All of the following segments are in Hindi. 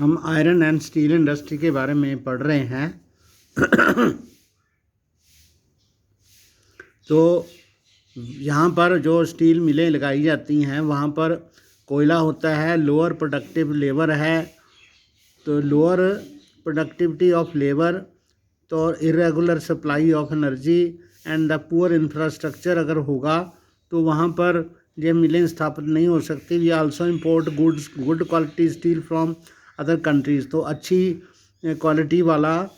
हम आयरन एंड स्टील इंडस्ट्री के बारे में पढ़ रहे हैं। तो यहाँ पर जो स्टील मिलें लगाई जाती हैं वहाँ पर कोयला होता है, लोअर प्रोडक्टिव लेबर है, तो लोअर प्रोडक्टिविटी ऑफ लेबर, तो irregular supply of energy and the poor infrastructure अगर होगा तो वहाँ पर ये मिलें स्थापित नहीं हो सकती। We also import good quality steel from other countries, तो अच्छी क्वालिटी वाला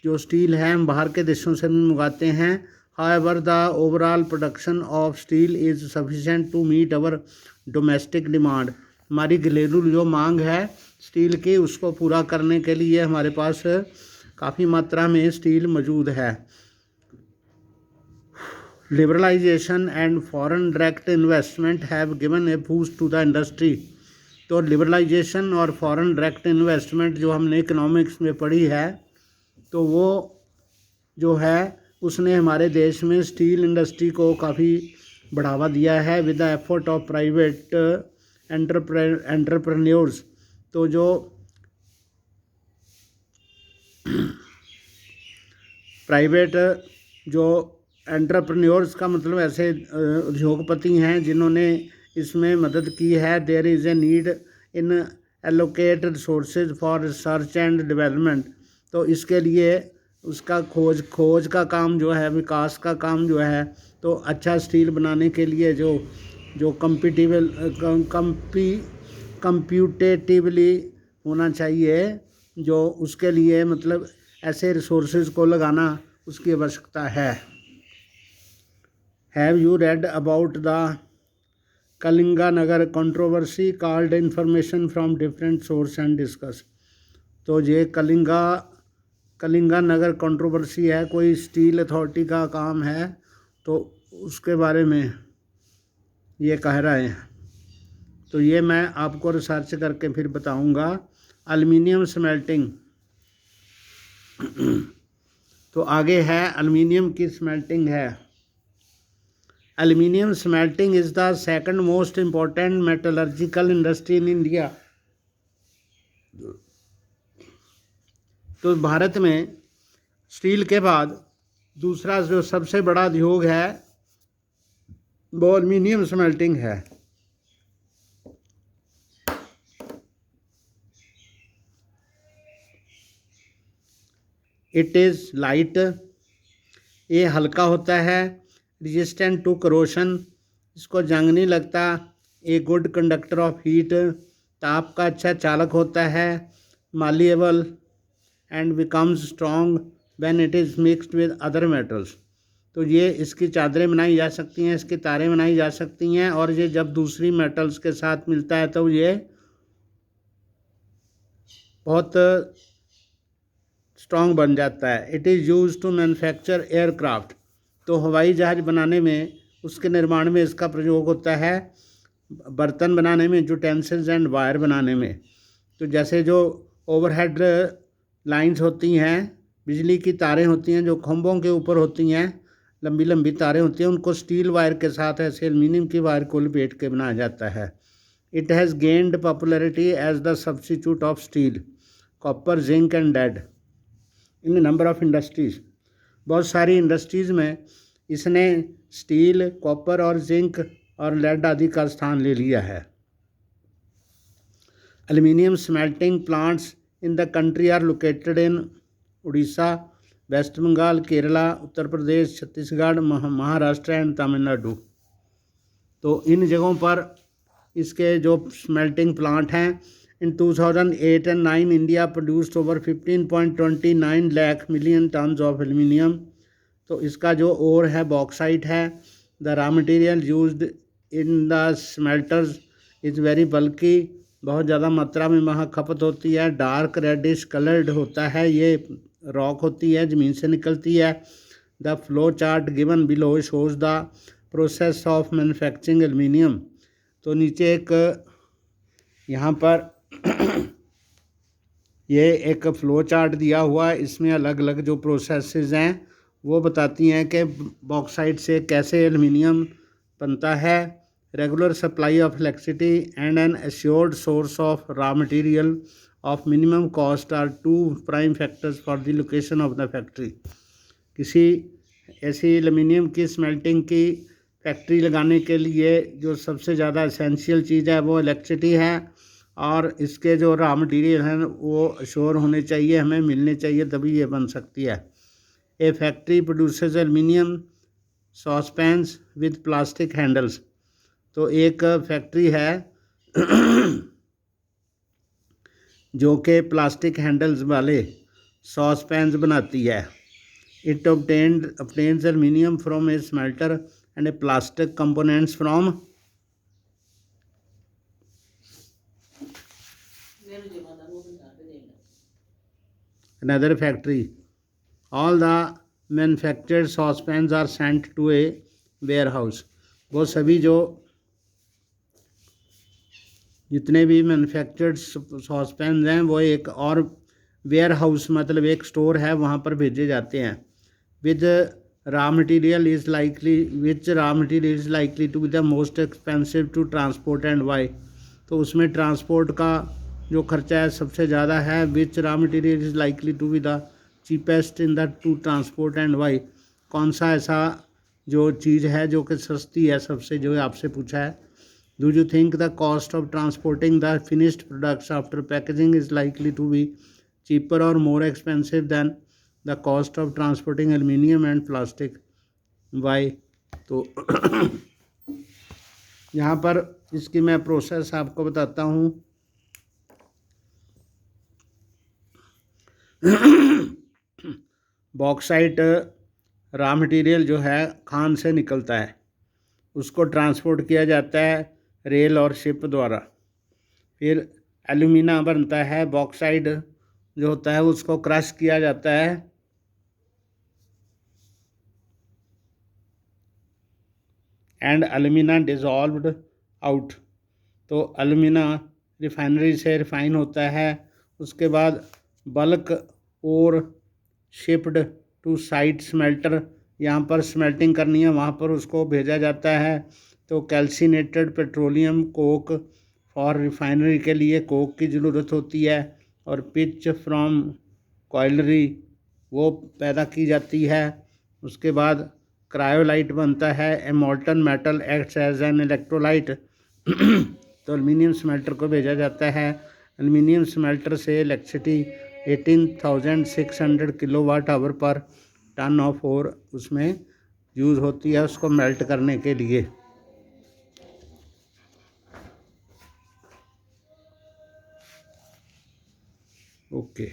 जो स्टील है हम बाहर के देशों से मंगाते हैं। However the overall production of steel is sufficient to meet our domestic demand. हमारी घरेलू जो मांग है स्टील की उसको पूरा करने के लिए हमारे पास काफ़ी मात्रा में स्टील मौजूद है। Liberalisation and foreign direct investment have given a boost to the industry. तो लिबरलाइजेशन और फॉरेन डायरेक्ट इन्वेस्टमेंट जो हमने इकोनॉमिक्स में पढ़ी है तो वो जो है उसने हमारे देश में स्टील इंडस्ट्री को काफ़ी बढ़ावा दिया है with the effort of private entrepreneurs. तो जो प्राइवेट जो एंटरप्रेन्योर्स का मतलब ऐसे उद्योगपति हैं जिन्होंने इसमें मदद की है। There is a need in allocate resources for research and development. तो इसके लिए उसका खोज का काम जो है, विकास का काम जो है, तो अच्छा स्टील बनाने के लिए जो कंप्यूटेटिवली होना चाहिए, जो उसके लिए मतलब ऐसे रिसोर्सेज को लगाना उसकी आवश्यकता है। Have you read about the Kalinganagar controversy called information from different source and discuss. तो ये कलिंगानगर कंट्रोवर्सी है, कोई स्टील अथॉरिटी का काम है, तो उसके बारे में ये कह रहे हैं। तो ये मैं आपको रिसर्च करके फिर बताऊंगा। एल्युमिनियम स्मेल्टिंग, तो आगे है एल्युमिनियम की स्मेल्टिंग है। Aluminium smelting is the second most important metallurgical industry in India. तो भारत में स्टील के बाद दूसरा जो सबसे बड़ा उद्योग है वो एल्युमिनियम स्मेल्टिंग है। इट इज़ लाइट, ये हल्का होता है, रेजिस्टेंट टू करोशन, इसको जंग नहीं लगता, a good conductor of heat, ताप का अच्छा चालक होता है, malleable and becomes strong when it is mixed with other metals. तो ये इसकी चादरें बनाई जा सकती हैं, इसकी तारें बनाई जा सकती हैं, और ये जब दूसरी मेटल्स के साथ मिलता है तो ये बहुत स्ट्रॉन्ग बन जाता है। It is use to manufacture aircraft, तो हवाई जहाज़ बनाने में उसके निर्माण में इसका प्रयोग होता है, बर्तन बनाने में, यूटेंसिल्स एंड वायर बनाने में। तो जैसे जो ओवरहेड लाइंस होती हैं, बिजली की तारें होती हैं जो खंभों के ऊपर होती हैं, लंबी लंबी तारें होती हैं, उनको स्टील वायर के साथ ऐसे एल्युमिनियम की वायर को लपेट के बनाया जाता है। It has gained popularity as the substitute of steel, copper, zinc and lead in number of industries. बहुत सारी इंडस्ट्रीज़ में इसने स्टील, कॉपर और जिंक और लेड आदि का स्थान ले लिया है। Aluminium smelting plants in the country are located in Orissa, West Bengal, Kerala, Uttar Pradesh, Chhattisgarh, Maharashtra and Tamil Nadu. तो इन जगहों पर इसके जो स्मेल्टिंग प्लांट हैं। In 2008 and 9, India produced over 15.29 lakh million tons of aluminium। तो इसका जो ओर है बॉक्साइट है। The raw material used in the smelters is very बल्कि, बहुत ज़्यादा मात्रा में वहाँ खपत होती है। डार्क रेडिश कलर्ड होता है, ये रॉक होती है, ज़मीन से निकलती है। The flow chart given below shows the process of manufacturing aluminium. तो नीचे एक यहाँ पर ये एक फ़्लो चार्ट दिया हुआ है, इसमें अलग अलग जो प्रोसेसेस हैं वो बताती हैं कि बॉक्साइट से कैसे एल्युमिनियम बनता है। Regular supply of electricity and an assured source of raw material of minimum cost are two prime factors for the location of the factory. किसी ऐसी एल्युमिनियम की स्मेल्टिंग की फैक्ट्री लगाने के लिए जो सबसे ज़्यादा एसेंशियल चीज़ है वो इलेक्ट्रिसिटी है, और इसके जो रॉ मटेरियल हैं वो अश्योर होने चाहिए, हमें मिलने चाहिए, तभी ये बन सकती है। A factory produces aluminium saucepans with plastic handles. तो एक फैक्ट्री है जो कि प्लास्टिक हैंडल्स वाले सॉस पैन्स बनाती है। It obtains aluminium from a smelter and a plastic components from another factory. All the manufactured saucepans are sent to a warehouse. वो सभी जो जितने भी मैन्युफैक्चर्ड सॉसपैन हैं वो एक और वेयर हाउस मतलब एक स्टोर है वहाँ पर भेजे जाते हैं। Which raw material is likely to be the most expensive to transport and Y. तो उसमें ट्रांसपोर्ट का जो खर्चा है सबसे ज़्यादा है। Which raw material is likely to be the cheapest in the to transport and Y. कौन सा ऐसा जो चीज़ है जो कि सस्ती है सबसे, जो आपसे पूछा है। Do you think the cost of transporting the finished products after packaging is likely to be cheaper or more expensive than the cost of transporting aluminium and plastic? Why? तो यहाँ पर इसकी मैं प्रोसेस आपको बताता हूँ। बॉक्साइट रॉ मटेरियल जो है खान से निकलता है, उसको ट्रांसपोर्ट किया जाता है रेल और शिप द्वारा। फिर एल्यूमिना बनता है, बॉक्साइड जो होता है उसको क्रश किया जाता है एंड एल्यूमिना डिज़ोल्व्ड आउट। तो एल्यूमिना रिफाइनरी से रिफाइन होता है, उसके बाद बल्क और शिप्ड टू साइट स्मेल्टर। यहाँ पर स्मेल्टिंग करनी है वहाँ पर उसको भेजा जाता है। तो कैल्सिनेटेड पेट्रोलियम कोक फॉर रिफाइनरी के लिए कोक की ज़रूरत होती है, और पिच फ्रॉम कॉयलरी वो पैदा की जाती है। उसके बाद क्रायोलाइट बनता है। A molten metal acts as an electrolyte. तो एल्युमिनियम स्मेल्टर को भेजा जाता है। एल्युमिनियम स्मेल्टर से electricity 18,600 kilowatt hour per ton of ore उसमें यूज़ होती है उसको मेल्ट करने के लिए। ओके।